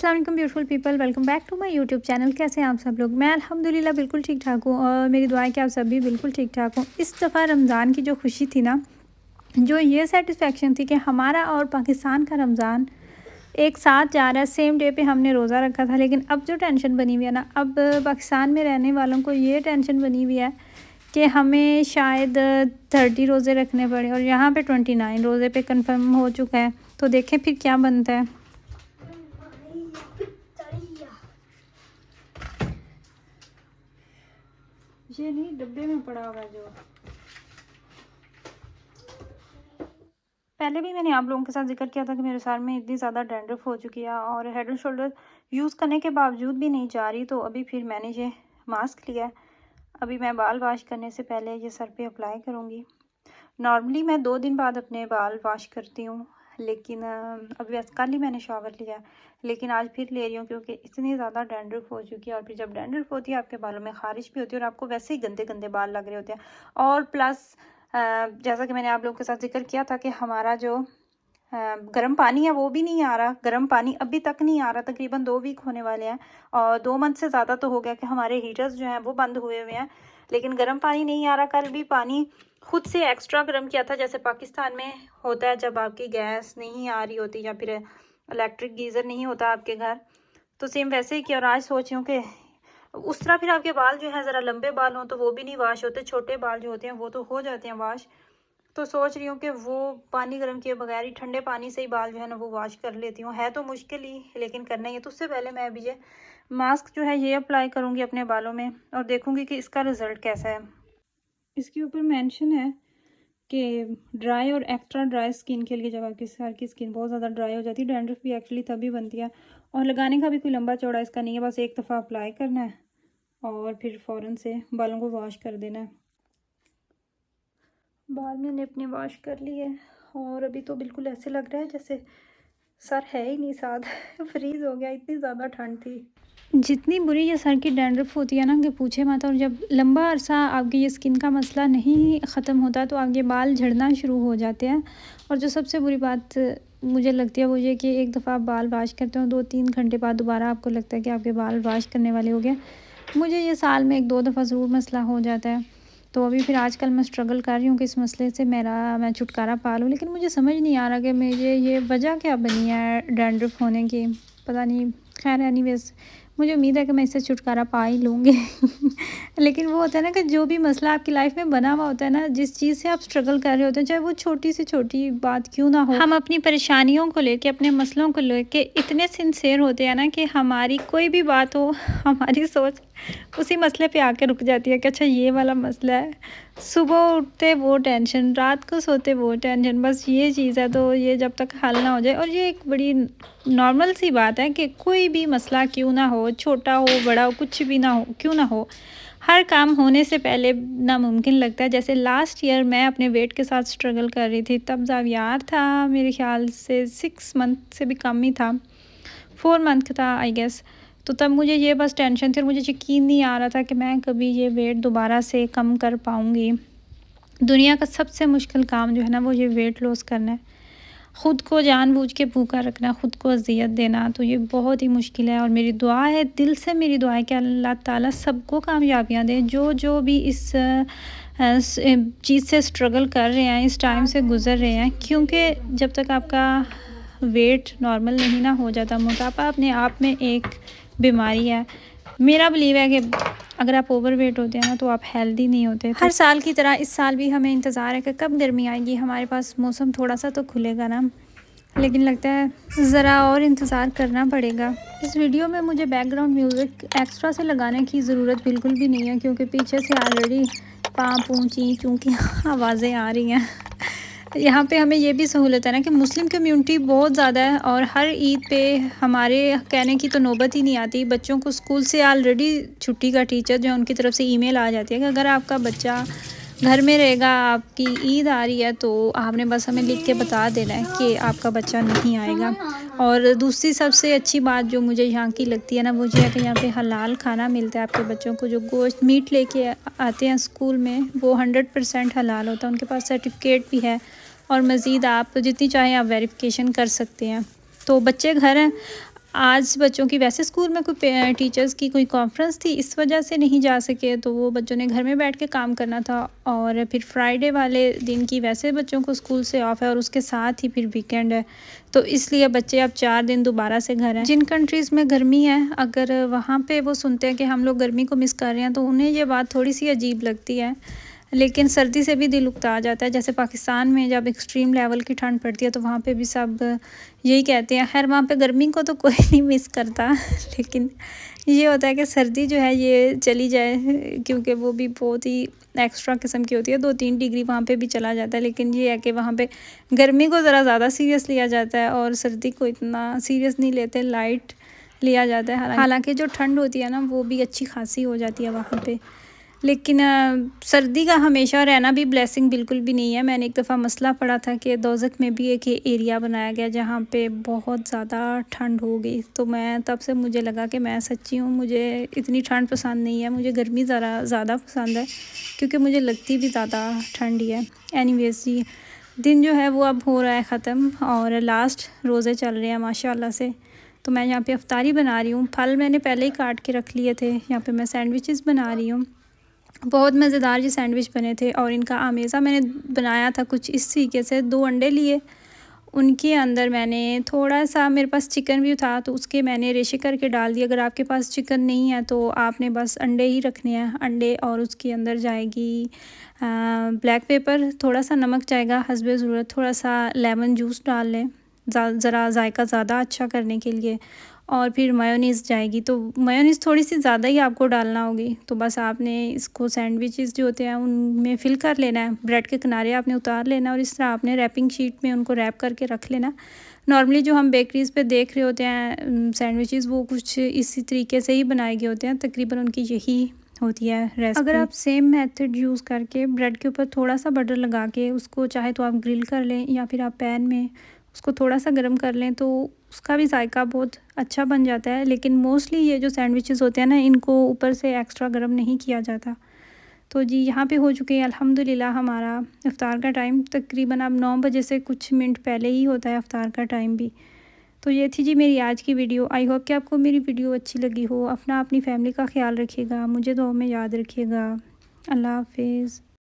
अस्सलाम वालेकुम beautiful people, welcome back to my YouTube channel. कैसे हैं आप सब लोग? मैं अल्हम्दुलिल्लाह बिल्कुल ठीक ठाक हूँ और मेरी दुआ है कि आप सब भी बिल्कुल ठीक ठाक हों। इस दफ़ा रमज़ान की जो खुशी थी ना, जो ये सेटिस्फेक्शन थी कि हमारा और पाकिस्तान का रमज़ान एक साथ जा रहा है, सेम डे पे हमने रोज़ा रखा था। लेकिन अब जो टेंशन बनी हुई है ना, अब पाकिस्तान में रहने वालों को ये टेंशन बनी हुई है कि हमें शायद 30 रोज़े रखने पड़े और यहाँ पे 29 रोज़े पे कंफर्म हो चुका है। तो देखें फिर क्या बनता है। ये नहीं, डब्बे में पड़ा हुआ है जो पहले भी मैंने आप लोगों के साथ जिक्र किया था कि मेरे सर में इतनी ज़्यादा डैंड्रफ हो चुकी है और हेड एंड शोल्डर यूज़ करने के बावजूद भी नहीं जा रही। तो अभी फिर मैंने ये मास्क लिया है। अभी मैं बाल वॉश करने से पहले ये सर पे अप्लाई करूँगी। नॉर्मली मैं 2 दिन बाद अपने बाल वॉश करती हूँ, लेकिन अभी वैसे कल ही मैंने शावर लिया, लेकिन आज फिर ले रही हूँ क्योंकि इतनी ज़्यादा डैंड्रफ हो चुकी है। और फिर जब डैंड्रफ होती है आपके बालों में ख़ारिश भी होती है और आपको वैसे ही गंदे गंदे बाल लग रहे होते हैं। और प्लस जैसा कि मैंने आप लोगों के साथ जिक्र किया था कि हमारा जो गर्म पानी है वो भी नहीं आ रहा। गर्म पानी अभी तक नहीं आ रहा, तकरीबन 2 वीक होने वाले हैं और 2 मंथ से ज़्यादा तो हो गया कि हमारे हीटर्स जो हैं वो बंद हुए हुए हैं, लेकिन गर्म पानी नहीं आ रहा। कल भी पानी खुद से एक्स्ट्रा गर्म किया था, जैसे पाकिस्तान में होता है जब आपकी गैस नहीं आ रही होती या फिर इलेक्ट्रिक गीज़र नहीं होता आपके घर, तो सेम वैसे ही किया। और आज सोच रही हूँ कि उस तरह फिर आपके बाल जो है ज़रा लंबे बाल हों तो वो भी नहीं वाश होते, छोटे बाल जो होते हैं वो तो हो जाते हैं वाश। तो सोच रही हूँ कि वो पानी गर्म किए बगैर ही ठंडे पानी से ही बाल जो है ना वो वॉश कर लेती हूँ। है तो मुश्किल ही, लेकिन करना ही है। तो उससे पहले मैं अभी ये मास्क जो है ये अप्लाई करूँगी अपने बालों में और देखूँगी कि इसका रिज़ल्ट कैसा है। इसके ऊपर मेंशन है कि ड्राई और एक्स्ट्रा ड्राई स्किन के लिए, जब आपकी सर की स्किन बहुत ज़्यादा ड्राई हो जाती है, डैंड्रफ भी एक्चुअली तभी बनती है। और लगाने का भी कोई लंबा चौड़ा इसका नहीं है, बस एक दफ़ा अप्लाई करना है और फिर फ़ौरन से बालों को वॉश कर देना है। बाल मैंने अपने वॉश कर लिए और अभी तो बिल्कुल ऐसे लग रहा है जैसे सर है ही नहीं साथ फ्रीज़ हो गया, इतनी ज़्यादा ठंड थी। जितनी बुरी ये सर की डैंड्रफ होती है ना कि पूछे मत। और जब लंबा अरसा आपकी ये स्किन का मसला नहीं ख़त्म होता तो आपके बाल झड़ना शुरू हो जाते हैं। और जो सबसे बुरी बात मुझे लगती है वो ये कि एक दफ़ा आप बाल वॉश करते हो 2-3 घंटे बाद दोबारा आपको लगता है कि आपके बाल वॉश करने वाले हो गए। मुझे ये साल में 1-2 दफ़ा ज़रूर मसला हो जाता है। तो अभी फिर आजकल मैं स्ट्रगल कर रही हूँ कि इस मसले से मैं छुटकारा पा लूँ, लेकिन मुझे समझ नहीं आ रहा कि मेरे ये वजह क्या बनी है डैंड्रफ होने की, पता नहीं। खैर एनीवेज़ मुझे उम्मीद है कि मैं इससे छुटकारा पा ही लूँगी लेकिन वो होता है ना कि जो भी मसला आपकी लाइफ में बना हुआ होता है ना, जिस चीज़ से आप स्ट्रगल कर रहे होते हैं, चाहे वो छोटी से छोटी बात क्यों ना हो, हम अपनी परेशानियों को लेके, अपने मसलों को लेके इतने सिंसेर होते हैं ना कि हमारी कोई भी बात हो, हमारी सोच उसी मसले पे आके रुक जाती है कि अच्छा ये वाला मसला है। सुबह उठते वो टेंशन, रात को सोते वो टेंशन, बस ये चीज़ है। तो ये जब तक हल ना हो जाए, और ये एक बड़ी नॉर्मल सी बात है कि कोई भी मसला क्यों ना हो, छोटा हो बड़ा हो, कुछ भी ना हो क्यों ना हो, हर काम होने से पहले नामुमकिन लगता है। जैसे लास्ट ईयर मैं अपने वेट के साथ स्ट्रगल कर रही थी, तब जब यार था मेरे ख्याल से 6 मंथ से भी कम ही था, 4 मंथ था आई गेस। तो तब मुझे ये बस टेंशन थी और मुझे यकीन नहीं आ रहा था कि मैं कभी ये वेट दोबारा से कम कर पाऊँगी। दुनिया का सबसे मुश्किल काम जो है ना वो ये वेट लॉस करना है। ख़ुद को जानबूझ के भूखा रखना, ख़ुद को अज़ियत देना, तो ये बहुत ही मुश्किल है। और मेरी दुआ है, दिल से मेरी दुआ है कि अल्लाह ताला सबको कामयाबियाँ दे, जो भी इस चीज़ से स्ट्रगल कर रहे हैं, इस टाइम से गुज़र रहे हैं। क्योंकि जब तक आपका वेट नॉर्मल नहीं ना हो जाता, मोटापा अपने आप में एक बीमारी है। मेरा बिलीव है कि अगर आप ओवर वेट होते हैं ना तो आप हेल्दी नहीं होते। हर साल की तरह इस साल भी हमें इंतज़ार है कि कब गर्मी आएगी, हमारे पास मौसम थोड़ा सा तो खुलेगा ना, लेकिन लगता है ज़रा और इंतज़ार करना पड़ेगा। इस वीडियो में मुझे बैकग्राउंड म्यूज़िक एक्स्ट्रा से लगाने की ज़रूरत बिल्कुल भी नहीं है, क्योंकि पीछे से ऑलरेडी पाँ पूँ ची चूँ की आवाज़ें आ रही हैं। यहाँ पे हमें ये भी सहूलत है ना कि मुस्लिम कम्युनिटी बहुत ज़्यादा है और हर ईद पे हमारे कहने की तो नौबत ही नहीं आती। बच्चों को स्कूल से ऑलरेडी छुट्टी का टीचर जो है उनकी तरफ से ईमेल आ जाती है कि अगर आपका बच्चा घर में रहेगा, आपकी ईद आ रही है, तो आपने बस हमें लिख के बता देना है कि आपका बच्चा नहीं आएगा। और दूसरी सबसे अच्छी बात जो मुझे यहाँ की लगती है ना वो ये है कि यहाँ पे हलाल खाना मिलता है आपके बच्चों को। जो गोश्त मीट लेके आते हैं स्कूल में वो 100% हलाल होता है, उनके पास सर्टिफिकेट भी है। और मज़ीद आप जितनी चाहें आप वेरिफिकेशन कर सकते हैं। तो बच्चे घर हैं, आज बच्चों की वैसे स्कूल में कोई टीचर्स की कोई कॉन्फ्रेंस थी, इस वजह से नहीं जा सके, तो वो बच्चों ने घर में बैठ के काम करना था। और फिर फ्राइडे वाले दिन की वैसे बच्चों को स्कूल से ऑफ है और उसके साथ ही फिर वीकेंड है, तो इसलिए बच्चे अब 4 दिन दोबारा से घर हैं। जिन कंट्रीज़ में गर्मी है, अगर वहाँ पे वो सुनते हैं कि हम लोग गर्मी को मिस कर रहे हैं, तो उन्हें ये बात थोड़ी सी अजीब लगती है। लेकिन सर्दी से भी दिल उकता जाता है। जैसे पाकिस्तान में जब एक्सट्रीम लेवल की ठंड पड़ती है, तो वहाँ पे भी सब यही कहते हैं। खैर वहाँ पे गर्मी को तो कोई नहीं मिस करता लेकिन ये होता है कि सर्दी जो है ये चली जाए, क्योंकि वो भी बहुत ही एक्स्ट्रा किस्म की होती है। 2-3 डिग्री वहाँ पे भी चला जाता है, लेकिन ये है कि वहाँ पे गर्मी को ज़रा ज़्यादा सीरियस लिया जाता है और सर्दी को इतना सीरियस नहीं लेते, लाइट लिया जाता है। हालांकि जो ठंड होती है ना, वो भी अच्छी खासी हो जाती है वहाँ पे। लेकिन सर्दी का हमेशा रहना भी ब्लेसिंग बिल्कुल भी नहीं है। मैंने एक दफ़ा मसला पढ़ा था कि दोज़ख में भी एक एरिया बनाया गया जहाँ पे बहुत ज़्यादा ठंड हो गई, तो मैं तब से मुझे लगा कि मैं सच्ची हूँ, मुझे इतनी ठंड पसंद नहीं है, मुझे गर्मी ज़्यादा पसंद है, क्योंकि मुझे लगती भी ज़्यादा ठंडी है। एनीवेज़ जी, दिन जो है वो अब हो रहा है ख़त्म और लास्ट रोज़े चल रहे हैं माशाल्लाह से। तो मैं यहाँ पे अफ्तारी बना रही हूँ। फल मैंने पहले ही काट के रख लिए थे। यहाँ पे मैं सैंडविचेस बना रही हूँ। बहुत मज़ेदार ये सैंडविच बने थे और इनका आमेज़ा मैंने बनाया था कुछ इस तरीके से। 2 अंडे लिए, उनके अंदर मैंने थोड़ा सा, मेरे पास चिकन भी था तो उसके मैंने रेशे करके डाल दिया। अगर आपके पास चिकन नहीं है तो आपने बस अंडे ही रखने हैं, अंडे, और उसके अंदर जाएगी ब्लैक पेपर, थोड़ा सा नमक जाएगा हस्बे ज़रूरत, थोड़ा सा लेमन जूस डाल लें ज़रा जायका ज़्यादा अच्छा करने के लिए, और फिर मेयोनीज़ जाएगी। तो मेयोनीज़ थोड़ी सी ज़्यादा ही आपको डालना होगी। तो बस आपने इसको सैंडविचेस जो होते हैं उनमें फ़िल कर लेना है, ब्रेड के किनारे आपने उतार लेना और इस तरह आपने रैपिंग शीट में उनको रैप करके रख लेना। नॉर्मली जो हम बेकरीज़ पे देख रहे होते हैं सैंडविचेस, वो कुछ इसी तरीके से ही बनाए गए होते हैं, तकरीबन उनकी यही होती है रेसिपी। अगर आप सेम मेथड यूज़ करके ब्रेड के ऊपर थोड़ा सा बटर लगा के उसको चाहे तो आप ग्रिल कर लें, या फिर आप पैन में उसको थोड़ा सा गर्म कर लें, तो उसका भी जायका बहुत अच्छा बन जाता है। लेकिन मोस्टली ये जो सैंडविचेस होते हैं ना, इनको ऊपर से एक्स्ट्रा गर्म नहीं किया जाता। तो जी यहाँ पे हो चुके हैं अल्हम्दुलिल्लाह हमारा इफ़्तार का टाइम। तकरीबन अब 9 बजे से कुछ मिनट पहले ही होता है इफ़्तार का टाइम भी। तो ये थी जी मेरी आज की वीडियो। आई होप कि आपको मेरी वीडियो अच्छी लगी हो। अपनी फैमिली का ख्याल रखिएगा, मुझे दुआ में याद रखिएगा। अल्लाह हाफ़िज़।